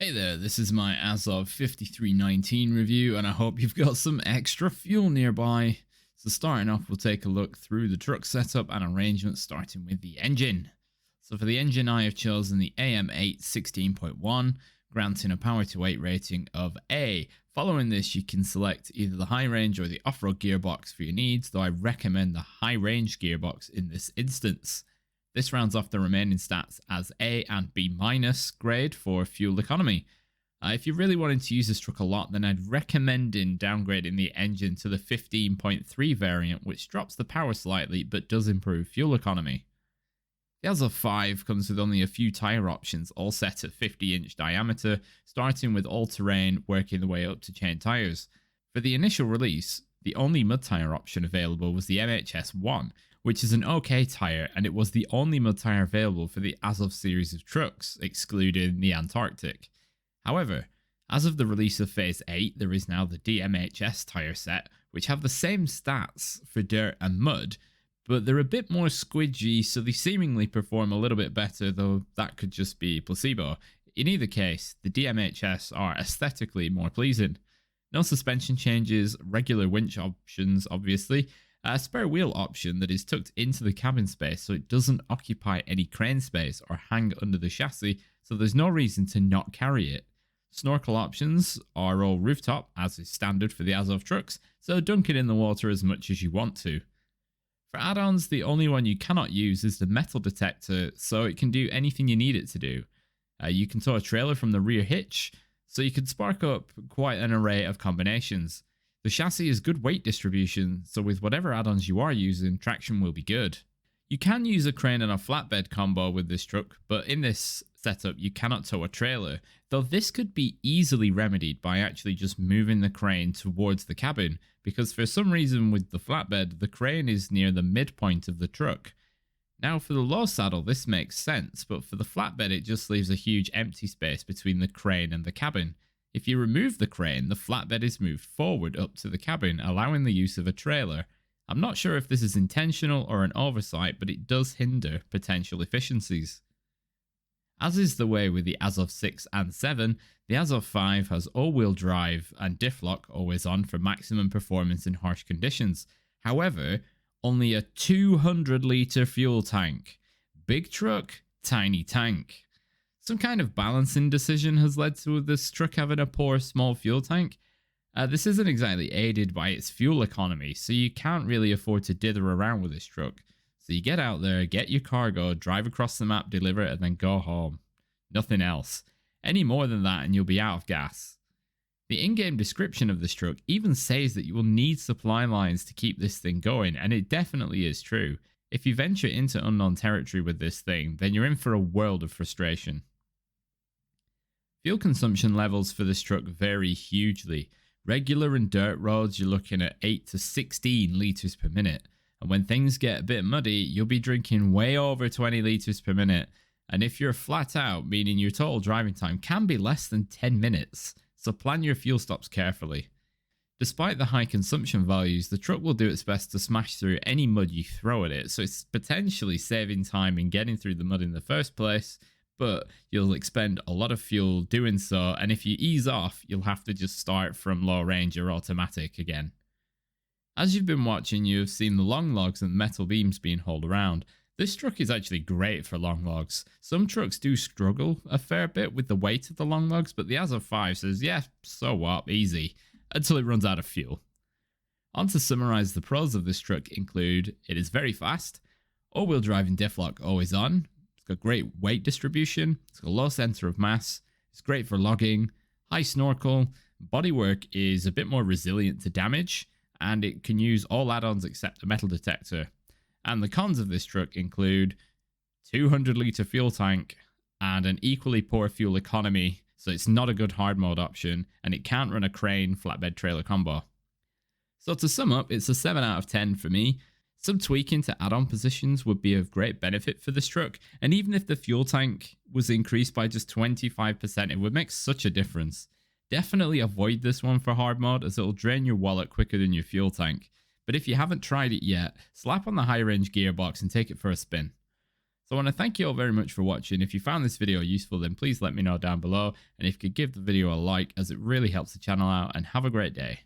Hey there, this is my Azov 5319 review, and I hope you've got some extra fuel nearby. So starting off, we'll take a look through the truck setup and arrangement, starting with the engine. So for the engine, I have chosen the AM8 16.1, granting a power to weight rating of A. Following this, you can select either the high range or the off-road gearbox for your needs, though I recommend the high range gearbox in this instance. This rounds off the remaining stats as A and B- grade for fuel economy. If you're really wanting to use this truck a lot, then I'd recommend downgrading the engine to the 15.3 variant, which drops the power slightly but does improve fuel economy. The Azov 5 comes with only a few tyre options, all set at 50-inch diameter, starting with all-terrain, working the way up to chain tyres. For the initial release, the only mud tyre option available was the MHS-1, which is an okay tyre, and it was the only mud tyre available for the Azov series of trucks, excluding the Antarctic. However, as of the release of Phase 8, there is now the DMHS tyre set, which have the same stats for dirt and mud, but they're a bit more squidgy, so they seemingly perform a little bit better, though that could just be placebo. In either case, the DMHS are aesthetically more pleasing. No suspension changes, regular winch options obviously, a spare wheel option that is tucked into the cabin space so it doesn't occupy any crane space or hang under the chassis, so there's no reason to not carry it. Snorkel options are all rooftop, as is standard for the Azov trucks, so dunk it in the water as much as you want to. For add-ons, the only one you cannot use is the metal detector, so it can do anything you need it to do. You can tow a trailer from the rear hitch, so you could spark up quite an array of combinations. The chassis is good weight distribution, so with whatever add-ons you are using, traction will be good. You can use a crane and a flatbed combo with this truck, but in this setup you cannot tow a trailer, though this could be easily remedied by actually just moving the crane towards the cabin, because for some reason with the flatbed, the crane is near the midpoint of the truck. Now for the low saddle this makes sense, but for the flatbed it just leaves a huge empty space between the crane and the cabin. If you remove the crane, the flatbed is moved forward up to the cabin, allowing the use of a trailer. I'm not sure if this is intentional or an oversight, but it does hinder potential efficiencies. As is the way with the Azov 6 and 7, the Azov 5 has all-wheel drive and diff lock always on for maximum performance in harsh conditions. However, only a 200-litre fuel tank. Big truck, tiny tank. Some kind of balancing decision has led to this truck having a poor small fuel tank. This isn't exactly aided by its fuel economy, so you can't really afford to dither around with this truck. So you get out there, get your cargo, drive across the map, deliver it, and then go home. Nothing else. Any more than that and you'll be out of gas. The in-game description of this truck even says that you will need supply lines to keep this thing going, and it definitely is true. If you venture into unknown territory with this thing, then you're in for a world of frustration. Fuel consumption levels for this truck vary hugely. Regular and dirt roads, you're looking at 8 to 16 litres per minute. And when things get a bit muddy, you'll be drinking way over 20 litres per minute. And if you're flat out, meaning your total driving time can be less than 10 minutes. So plan your fuel stops carefully. Despite the high consumption values, the truck will do its best to smash through any mud you throw at it. So it's potentially saving time in getting through the mud in the first place, but you'll expend a lot of fuel doing so, and if you ease off, you'll have to just start from low range or automatic again. As you've been watching, you've seen the long logs and metal beams being hauled around. This truck is actually great for long logs. Some trucks do struggle a fair bit with the weight of the long logs, but the Azov 5 says, yeah, so what, easy, until it runs out of fuel. On to summarise the pros of this truck include, it is very fast, all-wheel drive and diff lock always on, got great weight distribution, it's got a low center of mass, it's great for logging, high snorkel, bodywork is a bit more resilient to damage, and it can use all add-ons except the metal detector. And the cons of this truck include 200-litre fuel tank and an equally poor fuel economy, so it's not a good hard mode option, and it can't run a crane flatbed trailer combo. So to sum up, it's a 7 out of 10 for me. Some tweaking to add-on positions would be of great benefit for this truck, and even if the fuel tank was increased by just 25%, it would make such a difference. Definitely avoid this one for hard mode, as it'll drain your wallet quicker than your fuel tank. But if you haven't tried it yet, slap on the high range gearbox and take it for a spin. So I want to thank you all very much for watching. If you found this video useful, then please let me know down below. And if you could give the video a like, as it really helps the channel out, and have a great day.